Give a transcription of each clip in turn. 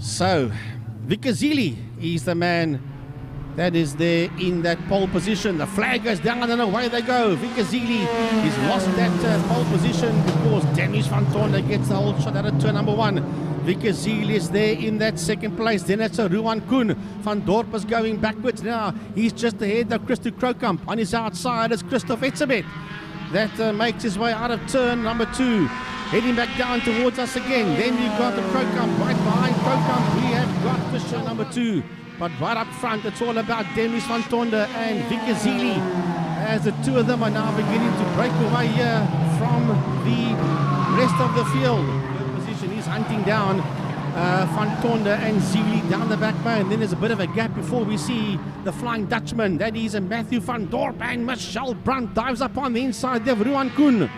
So, Vikazili is the man that is there in that pole position. The flag goes down and away they go. Vikazili has lost that pole position because Dennis van Tonder gets the whole shot out of turn number 1. Vikazili is there in that second place. Then it's a Ruan Koen. Van Dorp is going backwards now. He's just ahead of Christo Krokamp. On his outside is Christoph Etzebeth. That makes his way out of turn number 2. Heading back down towards us again. Then you've got the Krokamp. Right behind Krokamp, we have got Christian number 2. But right up front, it's all about Dennis van Tonder and Vikazili, as the two of them are now beginning to break away here from the rest of the field. Position is hunting down van Tonder and Zili down the back bay. And then there's a bit of a gap before we see the Flying Dutchman. That is a Matthew van Dorp, and Michelle Brandt dives up on the inside there of Ruan Koen.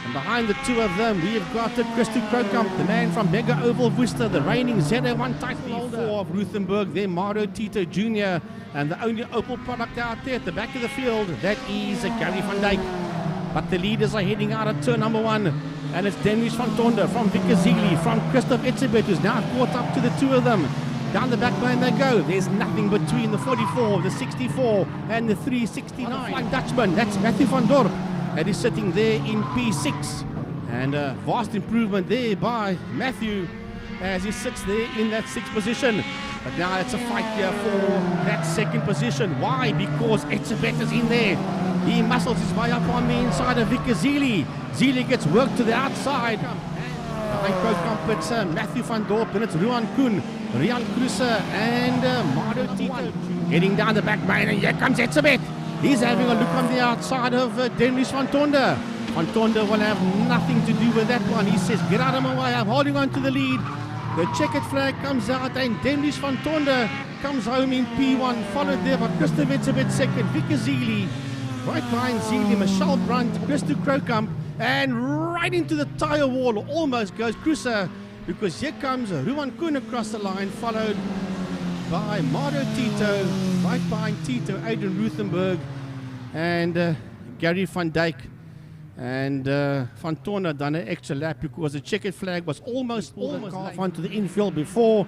And behind the two of them, we have got the Christo Krokamp, the man from Mega Oval Worcester, the reigning Z1 title holder of Ruthenburg, then Mario Tito Jr., and the only Opel product out there at the back of the field, that is Gary van Dijk. But the leaders are heading out of turn number 1, and it's Dennis van Tonder from Vikazili, from Christoph Etzebeth, who's now caught up to the two of them. Down the back lane they go. There's nothing between the 44, the 64, and the 369. Flying Dutchman, that's Matthew van Dorp. That is sitting there in P6, and a vast improvement there by Matthew as he sits there in that 6th position. But now it's a fight here for that 2nd position. Why? Because Etzebeth is in there. He muscles his way up on the inside of Vikazili. Zili gets worked to the outside. Behind Krokamp, it's Matthew van Dorp, and it's Ruan Koen, Rian Kruse, and Mario Tito. Heading down the back lane, and here comes Etzebeth. He's having a look on the outside of Dennis van Tonder. Van Tonder will have nothing to do with that one. He says, get out of my way, I'm holding on to the lead. The checkered flag comes out, and Dennis van Tonder comes home in P1, followed there by Christoph Etzebeth 2nd, Vikazili. Right behind Zili, Michelle Brandt, Christo Krokamp, and right into the tyre wall almost goes Kruse, because here comes Ruan Koen across the line, followed by Mario Tito, right behind Tito, Adrian Ruthenburg, and Gary van Dijk. And Van Tonder done an extra lap because the checkered flag was almost off onto the infield before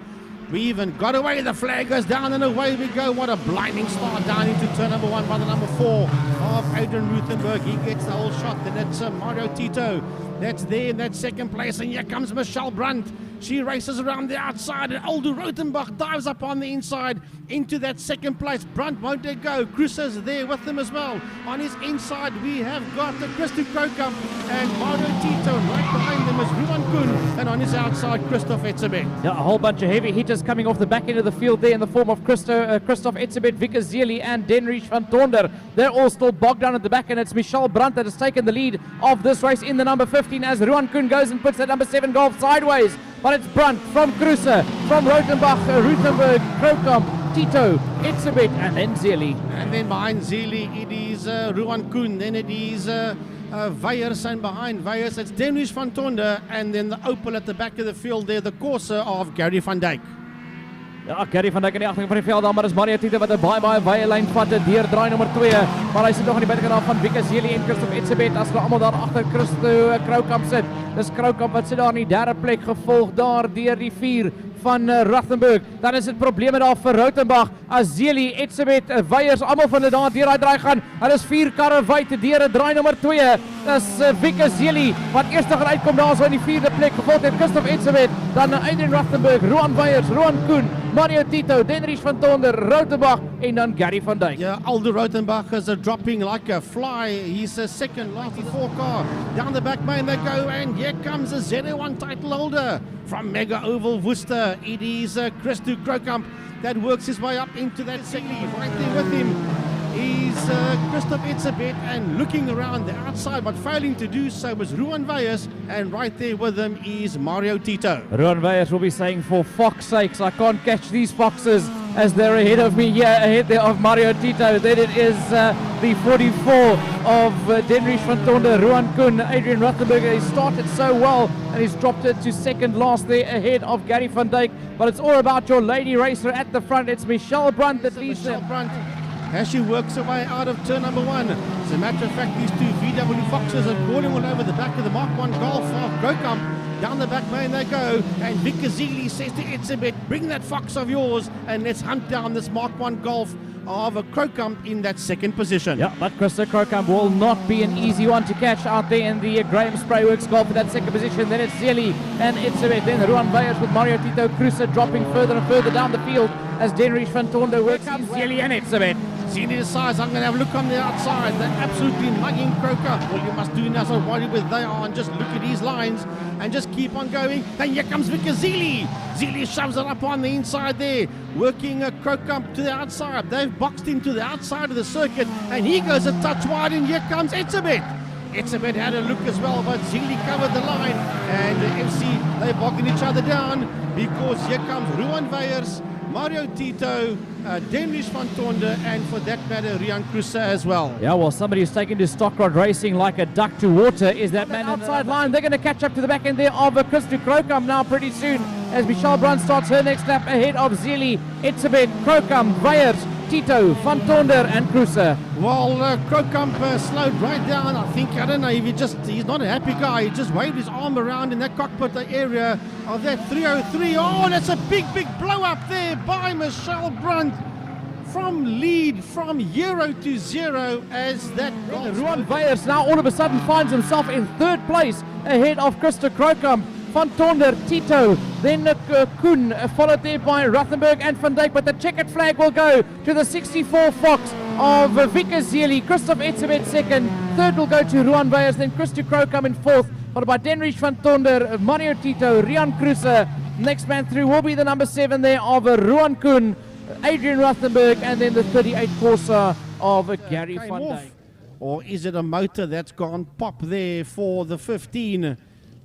we even got away. The flag goes down and away we go. What a blinding start down into turn number 1 by the number 4 of Adrian Ruthenburg. He gets the whole shot. Then it's Mario Tito that's there in that 2nd place. And here comes Michelle Brandt. She races around the outside, and Aldo Rotenbach dives up on the inside into that 2nd place. Brandt won't let go. Crusoe's there with him as well. On his inside, we have got the Christo Krokamp and Mario Tito. Right behind them is Ruan Koen, and on his outside, Christoph Etzebeth. Yeah, a whole bunch of heavy hitters coming off the back end of the field there in the form of Christoph Etzebeth, Vikazili, and Denrich van Tonder. They're all still bogged down at the back, and it's Michelle Brandt that has taken the lead of this race in the number 15 as Ruan Koen goes and puts that number 7 golf sideways. But it's Brandt from Kruse, from Rotenbach, Ruthenburg, Krokamp, Tito, Etzebeth, and then Zili. And then behind Zili, it is Ruan Koen. Then it is Weyers, and behind Weyers, it's Dennis van Tonder. And then the Opel at the back of the field there, the Corsa of Gary van Dijk. Ja, Gary van Dijk in die agting van die veld, maar is Mario Tito wat 'n baie wye lyn vat deur draai nommer 2. Maar hy sit nog aan die buitekant van Vikazili en Christoph Etzebeth as hulle almal daar agter Christo Krokamp sit. Dis Krokamp wat sit daar in die 3de plek, gevolg daar deur die 4 van Ruthenburg. Dan is dit probleme daar vir Rotenbach as Zili, Etzebeth, Weyers almal van hulle daar deur daai draai gaan. Hulle is 4 karre wyd deur draai nommer 2. Dis Vikazili wat eers gaan uitkom daar so in die 4de plek, gevolg deur Christoph Etzebeth, dan Adrian Ruthenburg, Ruan Weyers, Ruan Koen, Mario Tito, Denrich van Tonder, Rotenbach, and then Gary van Dijk. Yeah, Aldo Rotenbach is dropping like a fly. He's a 2nd last 4 car. Down the back lane they go, and here comes a Z1 title holder from Mega Oval Worcester. It is Christo Krokamp that works his way up into that 2nd. Right there with him is Christoph Etzebeth, and looking around the outside, but failing to do so was Ruan Weyers, and right there with him is Mario Tito. Ruan Weyers will be saying, for fuck's sakes, I can't catch these foxes as they're ahead of me here, ahead there of Mario Tito. Then it is the 44 of Denrich van Tonder, Ruan Koen, Adrian Ruthenburg. He started so well, and he's dropped it to 2nd last there ahead of Gary van Dijk. But it's all about your lady racer at the front. It's Michelle Brandt that leads them. As she works her way out of turn number 1. As a matter of fact, these two VW Foxes are crawling all over the back of the Mark 1 Golf of Krokamp. Down the back main they go, and Vic Gazili says to Itzebet, bring that fox of yours, and let's hunt down this Mark 1 Golf of a Crocump in that second position. Yeah, but Christo Crocump will not be an easy one to catch out there in the Graham Sprayworks Golf in that second position. Then it's Zeli and Itzebet. Then Ruan Veyers with Mario Tito Cruiser dropping further and further down the field as Denrich van Tondo works on Zeli and Itzebet. Zeli decides, I'm going to have a look on the outside. They're absolutely mugging Crocump. All you must do now is not worry where they are and just look at his lines and just keep on going. Then here comes Vic Gazili. Zeli shoves it up on the inside there, working a Crocump to the outside. They've boxed him to the outside of the circuit, and he goes a touch wide, and here comes Itzebet. Itzebet had a look as well, but Zeli covered the line, and the FC, they're bogging each other down because here comes Ruan Veyers, Mario Tito, Denrich van Tonder, and for that matter, Rian Crusoe as well. Yeah, well, somebody who's taken to Stockrod racing like a duck to water is that man outside line. They're going to catch up to the back end there of Christo Crocump now pretty soon as Michelle Brand starts her next lap ahead of Zeli, Itzebet, Crocump, Veyers, Tito, Van Tonder, and Crusoe. Well, Crocump slowed right down. I think, I don't know if he's not a happy guy. He just waved his arm around in that cockpit area of that 303. Oh, that's a big blow up there by Michelle Brunt from lead from 0 to 0 as that Ruan Veyers now all of a sudden finds himself in third place ahead of Christo Crocump. Van Tonder, Tito, then Koen, followed there by Ruthenberg and Van Dijk, but the checkered flag will go to the 64 Fox of Vic Gazili. Christoph Itzebet second, third will go to Ruan Veyers, then Christo Crocump in fourth, followed by Denrich van Tonder, Mario Tito, Rian Crusoe. Next man through will be the number 7 there of Ruan Koen, Adrian Ruthenberg, and then the 38 Corsa of Gary van Dijk. Or is it a motor that's gone pop there for the 15?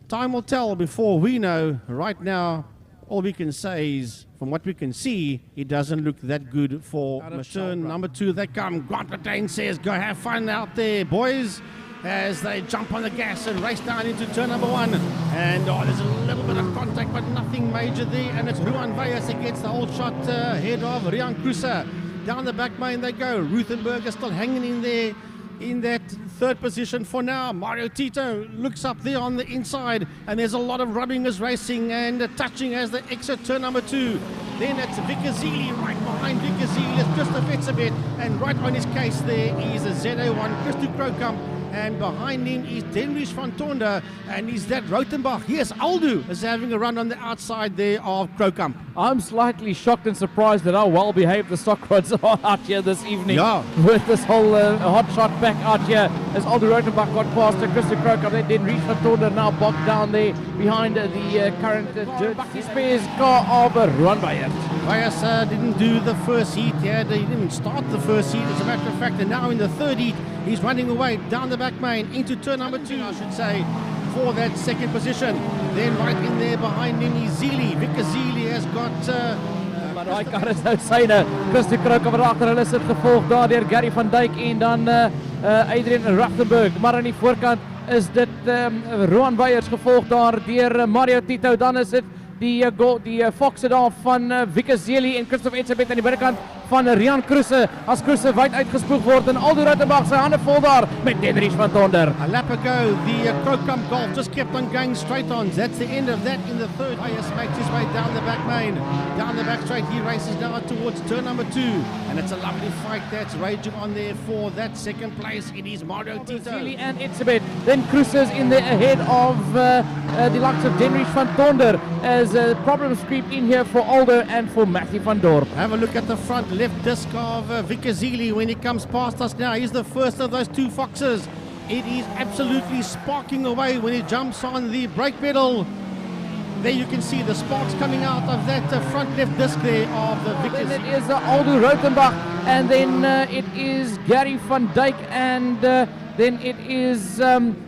Time will tell before we know. Right now, all we can say is, from what we can see, it doesn't look that good for turn number 2. They come. Grant Platain says, go have fun out there, boys, as they jump on the gas and race down into turn number 1. And there's a little bit of contact, but nothing major there. And it's Ruan Veyers that gets the whole shot ahead of Rian Crusoe. Down the back main they go. Ruthenberg is still hanging in there in that third position for now. Mario Tito looks up there on the inside, and there's a lot of rubbing as racing and touching as they exit turn number 2. Then it's Vic Gazili right behind Vic Gazili. It's just a Itzebet, and right on his case there is a ZA1 Christo Crocump, and behind him is Denrich van Tonder, and is that Rotenbach. Yes, Aldu is having a run on the outside there of Crocump. I'm slightly shocked and surprised at how well behaved the Stockrods are out here this evening. Yeah. With this whole hot shot back out here as Aldu Rotenbach got past Christo Crocump. They did reach van Tonder now bogged down there behind the current Bucky Spears car of Ruan Veyers. Veyers didn't do the first heat. He didn't even start the first heat, as a matter of fact, and now in the third heat he's running away down the back main into turn number 2, I should say, for that second position. Then right in there behind him is Zeli. Vic Gazili has got maar daai kar is nou syne. Christo Crocump wat agter hulle sit, gevolg daar deur Gary van Dijk en dan Adrian Ruthenberg. Maar aan die voorkant is dit Ruan Veyers, gevolg daar deur Mario Tito. Dan is dit die Foxe daar van Vic Gazili en Christoph Itzebet aan die binnekant van Rian Crusoe. As Crusoe wyd uitgespoeg word en Aldo Rotenbach sy hande vol daar met Denrich van Tonder. A lap ago, the Crocump Golf just kept on going straight on. That's the end of that in the third. Veyers makes his way down the back main. Down the back straight, he races now towards turn number 2. And it's a lovely fight that's raging on there for that second place. It is Mario Tito and Itzebet. Then Crusoe's in there ahead of the likes of Denrich van Tonder as problems creep in here for Aldo and for Matthew van Dorp. Have a look at the front left disc of Vic Gazili when he comes past us now. He's the first of those 2 Foxes. It is absolutely sparking away when he jumps on the brake pedal. There you can see the sparks coming out of that front left disc there of the Vic Gazili. Then it is Aldo Rotenbach, and then it is Gary van Dijk, and then it is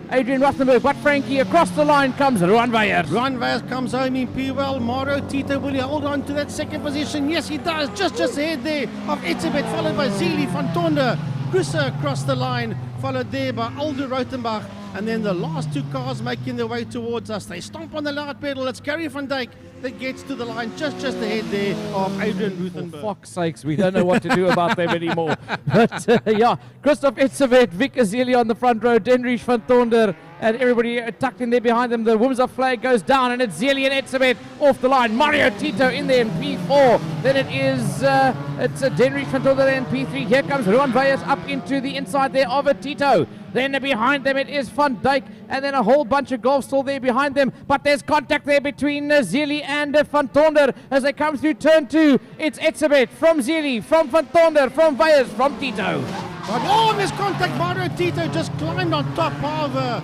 Adrian Ruthenberg. But Frankie, across the line comes Ruan Veyers. Ruan Veyers comes home in P well. Mario Tito, will he hold on to that second position? Yes, he does. Just ahead there of Itzebet, followed by Zeli van Tonder. Crusoe across the line, followed there by Aldo Rotenbach. And then the last 2 cars making their way towards us. They stomp on the loud pedal. It's Gary van Dijk that gets to the line just ahead there of Adrian For Ruthenberg. fuck's sakes, we don't know what to do about them anymore. But yeah, Christoph Itzebeth, Vic Azili on the front row, Denrich van Tonder, and everybody tucked in there behind them. The Windsor flag goes down, and it's Zili and Itzebeth off the line. Mario Tito in there in P4. Then it is it's Denrich van Tonder in P3. Here comes Ruan Veyers up into the inside there of a Tito. Then behind them it is Van Dijk, and then a whole bunch of golf still there behind them. But there's contact there between Zili and Van Tonder as they come through turn 2. It's Itzebeth from Zili, from Van Tonder, from Veyers, from Tito. But there's contact. Mario Tito just climbed on top of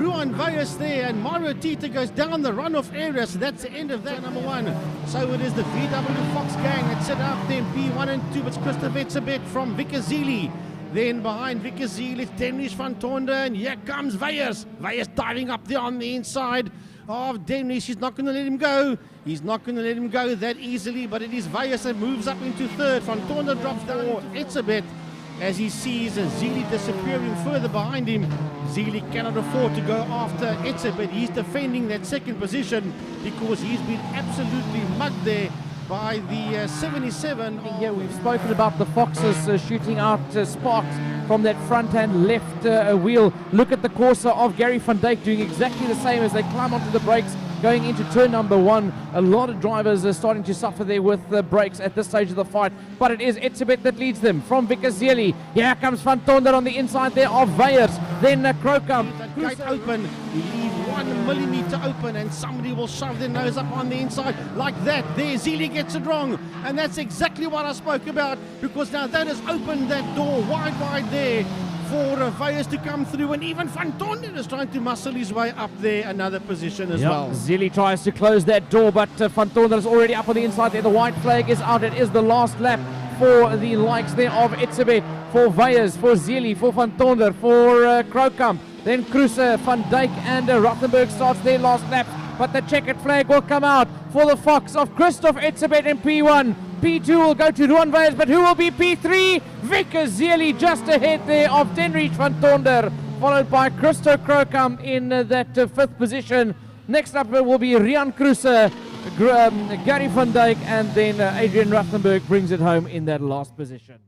Ruan Veyers there, and Mario Tito goes down the runoff area, so that's the end of that number 1. So it is the VW Fox gang that set up there in P1 and 2. It's Christoph Itzebeth from Vic Azili. Then behind Vic Azili, it's Denrich van Tonder, and here comes Veyers. Veyers diving up there on the inside of Denrich. He's not going to let him go. He's not going to let him go that easily, but it is Veyers that moves up into third. Van Tonder drops down to Itzebeth as he sees Zili disappearing further behind him. Zili cannot afford to go after Itzebeth. He's defending that second position because he's been absolutely mugged there by the 77. Yeah, we've spoken about the Foxes shooting out sparks from that front and left wheel. Look at the Corsa of Gary van Dijk doing exactly the same as they climb onto the brakes going into turn number 1. A lot of drivers are starting to suffer there with the brakes at this stage of the fight, but it is Itzebeth that leads them from Vic Azili. Here comes Van Tonder on the inside there of Veyers, then Krokam. Gate open, leave 1 millimeter open, and somebody will shove their nose up on the inside like that. There, Zili gets it wrong, and that's exactly what I spoke about, because now that has opened that door wide there for Veyers to come through, and even Van Tonder is trying to muscle his way up there another position as well. Zili tries to close that door, but Van Tonder is already up on the inside there. The white flag is out. It is the last lap for the likes there of Itzebeth, for Veyers, for Zili, for Van Tonder, for Krokam. Then Kruse, Van Dijk and Rothenberg starts their last lap, but the checkered flag will come out for the Fox of Christoph Itzebeth in P1. P2 will go to Ruan Veyers, but who will be P3? Vic Azili just ahead there of Denrich van Tonder, followed by Christo Krokam in that 5th position. Next up will be Rian Kruse, Gary van Dijk, and then Adrian Rothenberg brings it home in that last position.